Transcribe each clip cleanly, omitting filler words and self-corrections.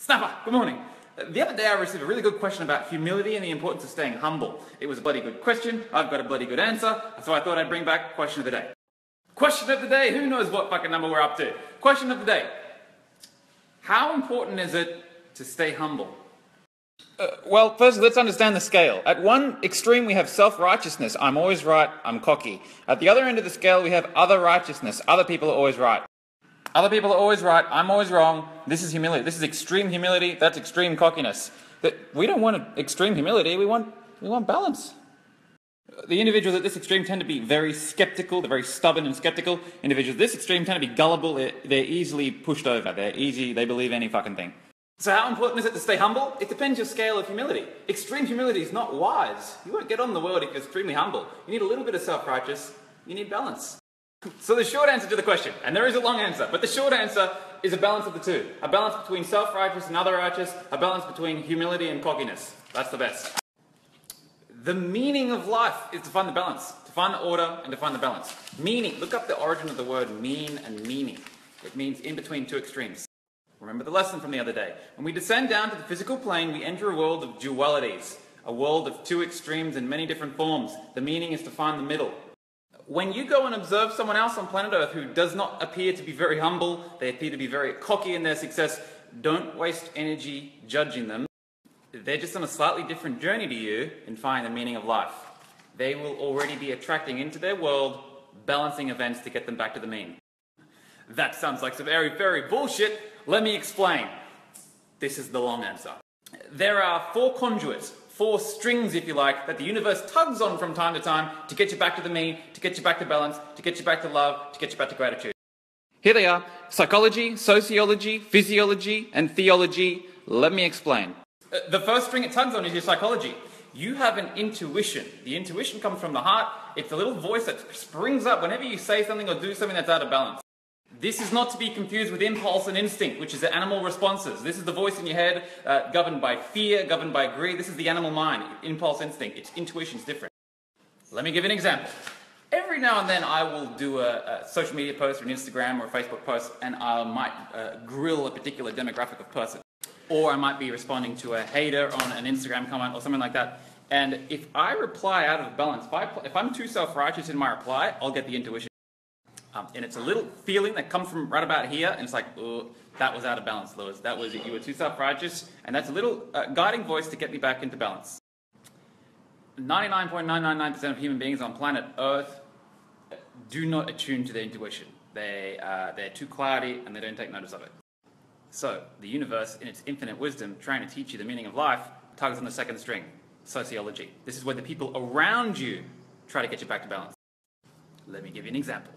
Snapper, good morning. The other day I received a really good question about humility and the importance of staying humble. It was a bloody good question, I've got a bloody good answer, so I thought I'd bring back question of the day. Question of the day, who knows what fucking number we're up to? Question of the day. How important is it to stay humble? Well, first let's understand the scale. At one extreme we have self-righteousness, I'm always right, I'm cocky. At the other end of the scale we have other righteousness, other people are always right. Other people are always right, I'm always wrong, this is humility. This is extreme humility, that's extreme cockiness. We don't want extreme humility, we want balance. The individuals at this extreme tend to be very skeptical, they're very stubborn and skeptical. Individuals at this extreme tend to be gullible, they're easily pushed over, they believe any fucking thing. So how important is it to stay humble? It depends your scale of humility. Extreme humility is not wise. You won't get on in the world if you're extremely humble. You need a little bit of self-righteous, you need balance. So the short answer to the question, and there is a long answer, but the short answer is a balance of the two. A balance between self-righteous and other righteous, a balance between humility and cockiness. That's the best. The meaning of life is to find the balance, to find the order and to find the balance. Meaning, look up the origin of the word mean and meaning. It means in between two extremes. Remember the lesson from the other day. When we descend down to the physical plane, we enter a world of dualities, a world of two extremes in many different forms. The meaning is to find the middle. When you go and observe someone else on planet Earth who does not appear to be very humble, they appear to be very cocky in their success, don't waste energy judging them. They're just on a slightly different journey to you in finding the meaning of life. They will already be attracting into their world balancing events to get them back to the mean. That sounds like some very, very bullshit. Let me explain. This is the long answer. There are four conduits, four strings, if you like, that the universe tugs on from time to time to get you back to the mean, to get you back to balance, to get you back to love, to get you back to gratitude. Here they are: psychology, sociology, physiology, and theology. Let me explain. The first string it tugs on is your psychology. You have an intuition. The intuition comes from the heart. It's a little voice that springs up whenever you say something or do something that's out of balance. This is not to be confused with impulse and instinct, which is the animal responses. This is the voice in your head, governed by fear, governed by greed. This is the animal mind, impulse, instinct. Its intuition is different. Let me give you an example. Every now and then I will do a social media post or an Instagram or a Facebook post, and I might grill a particular demographic of person. Or I might be responding to a hater on an Instagram comment or something like that. And if I reply out of balance, if I'm too self-righteous in my reply, I'll get the intuition. And it's a little feeling that comes from right about here, and it's like, oh, that was out of balance, Lewis. That was it. You were too self-righteous, and that's a little guiding voice to get me back into balance. 99.999% of human beings on planet Earth do not attune to their intuition. They're too cloudy, and they don't take notice of it. So, the universe, in its infinite wisdom, trying to teach you the meaning of life, tugs on the second string, sociology. This is where the people around you try to get you back to balance. Let me give you an example.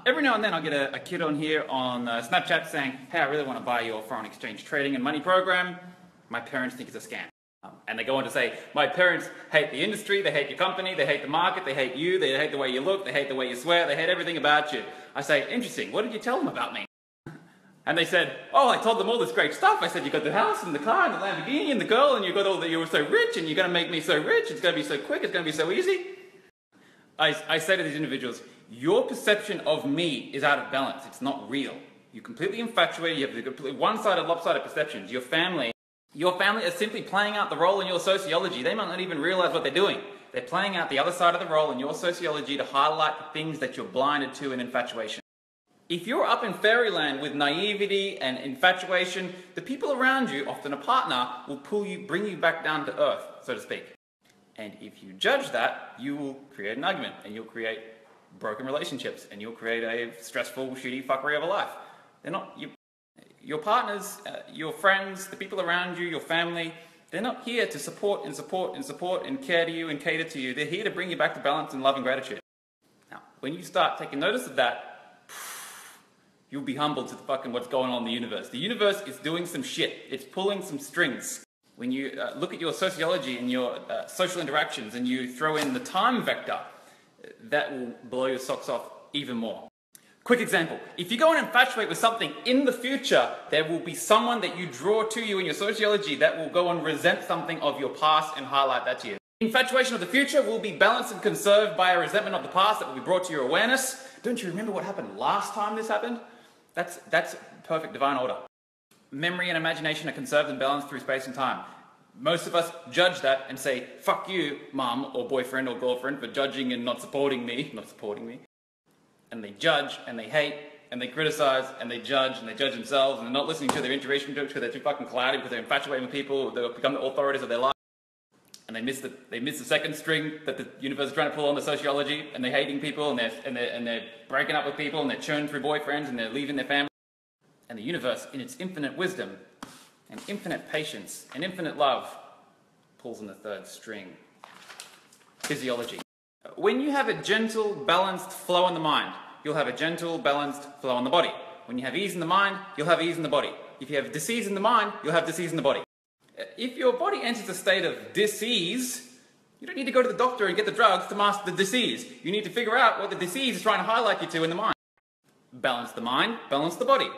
Every now and then I'll get a kid on here on Snapchat saying, hey, I really want to buy your foreign exchange trading and money program. My parents think it's a scam. And they go on to say, my parents hate the industry, they hate your company, they hate the market, they hate you, they hate the way you look, they hate the way you swear, they hate everything about you. I say, interesting, what did you tell them about me? And they said, oh, I told them all this great stuff. I said, you got the house and the car and the Lamborghini and the girl, and you got all that, you were so rich, and you're going to make me so rich, it's going to be so quick, it's going to be so easy. I say to these individuals, your perception of me is out of balance. It's not real. You're completely infatuated. You have the completely one-sided, lopsided perceptions. Your family are simply playing out the role in your sociology. They might not even realize what they're doing. They're playing out the other side of the role in your sociology to highlight the things that you're blinded to in infatuation. If you're up in fairyland with naivety and infatuation, the people around you, often a partner, will bring you back down to earth, so to speak. And if you judge that, you will create an argument, and you'll create broken relationships, and you'll create a stressful, shitty fuckery of a life. They're not your partners, your friends, the people around you, your family. They're not here to support and support and support and care to you and cater to you. They're here to bring you back to balance and love and gratitude. Now, when you start taking notice of that, you'll be humbled to fucking what's going on in the universe. The universe is doing some shit. It's pulling some strings. When you look at your sociology and your social interactions and you throw in the time vector, that will blow your socks off even more. Quick example. If you go and infatuate with something in the future, there will be someone that you draw to you in your sociology that will go and resent something of your past and highlight that to you. Infatuation of the future will be balanced and conserved by a resentment of the past that will be brought to your awareness. Don't you remember what happened last time this happened? That's perfect divine order. Memory and imagination are conserved and balanced through space and time. Most of us judge that and say, fuck you, mum or boyfriend or girlfriend, for judging and not supporting me. And they judge and they hate and they criticize and they judge themselves, and they're not listening to their intuition because they're too fucking cloudy, because they're infatuated with people, they've become the authorities of their life. And they miss the second string that the universe is trying to pull on, the sociology, and they're hating people, and they're breaking up with people, and they're churning through boyfriends, and they're leaving their family. And the universe, in its infinite wisdom and infinite patience and infinite love, pulls on the third string. Physiology. When you have a gentle, balanced flow in the mind, you'll have a gentle, balanced flow in the body. When you have ease in the mind, you'll have ease in the body. If you have disease in the mind, you'll have disease in the body. If your body enters a state of disease, you don't need to go to the doctor and get the drugs to mask the disease. You need to figure out what the disease is trying to highlight you to in the mind. Balance the mind, balance the body.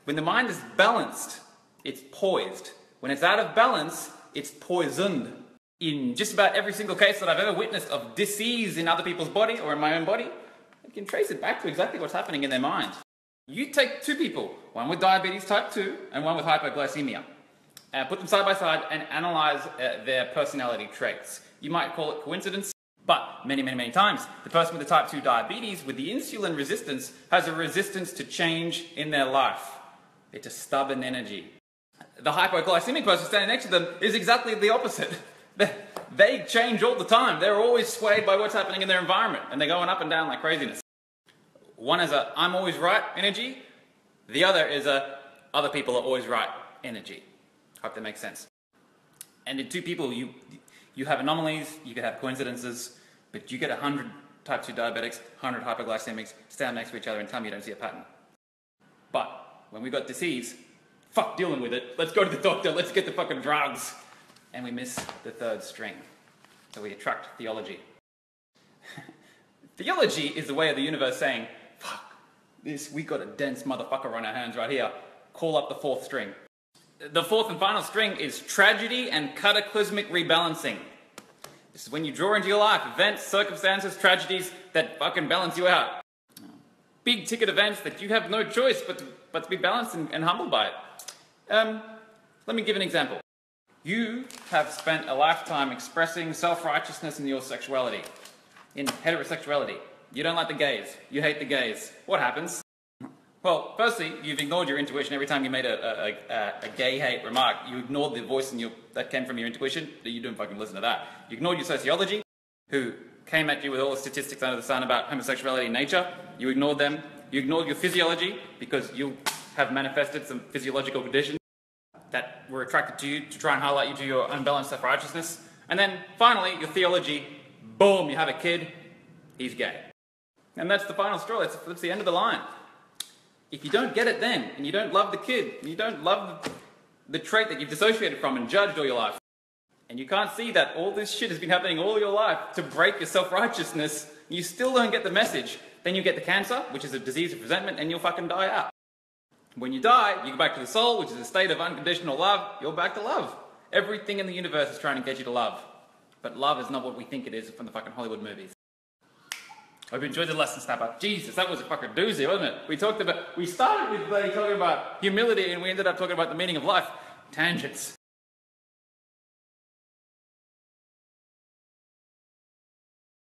When the mind is balanced, it's poised. When it's out of balance, it's poisoned. In just about every single case that I've ever witnessed of disease in other people's body or in my own body, I can trace it back to exactly what's happening in their mind. You take two people, one with diabetes type 2 and one with hypoglycemia, and put them side by side and analyze their personality traits. You might call it coincidence, but many times, the person with the type 2 diabetes with the insulin resistance has a resistance to change in their life. It's a stubborn energy. The hypoglycemic person standing next to them is exactly the opposite. They change all the time. They're always swayed by what's happening in their environment, and they're going up and down like craziness. One is a I'm always right energy. The other is a other people are always right energy. Hope that makes sense. And in two people, you have anomalies, you could have coincidences, but you get 100 type 2 diabetics, 100 hypoglycemics, stand next to each other and tell me you don't see a pattern. But when we got disease, fuck dealing with it. Let's go to the doctor, let's get the fucking drugs. And we miss the third string. So we attract theology. Theology is the way of the universe saying, fuck, we got a dense motherfucker on our hands right here. Call up the fourth string. The fourth and final string is tragedy and cataclysmic rebalancing. This is when you draw into your life events, circumstances, tragedies that fucking balance you out. Big ticket events that you have no choice but to be balanced and humbled by it. Let me give an example. You have spent a lifetime expressing self-righteousness in your sexuality, in heterosexuality. You don't like the gays. You hate the gays. What happens? Well, firstly, you've ignored your intuition every time you made a gay hate remark. You ignored the voice that came from your intuition. You didn't fucking listen to that. You ignored your sociology, who came at you with all the statistics under the sun about homosexuality in nature. You ignored them. You ignored your physiology because you have manifested some physiological conditions that were attracted to you to try and highlight you to your unbalanced self-righteousness. And then, finally, your theology, boom, you have a kid, he's gay. And that's the final straw, that's the end of the line. If you don't get it then, and you don't love the kid, and you don't love the trait that you've dissociated from and judged all your life, and you can't see that all this shit has been happening all your life to break your self-righteousness, you still don't get the message, then you get the cancer, which is a disease of resentment, and you'll fucking die out. When you die, you go back to the soul, which is a state of unconditional love. You're back to love. Everything in the universe is trying to get you to love. But love is not what we think it is from the fucking Hollywood movies. Hope you enjoyed the lesson, Snapper. Jesus, that was a fucking doozy, wasn't it? We started with talking about humility and we ended up talking about the meaning of life. Tangents.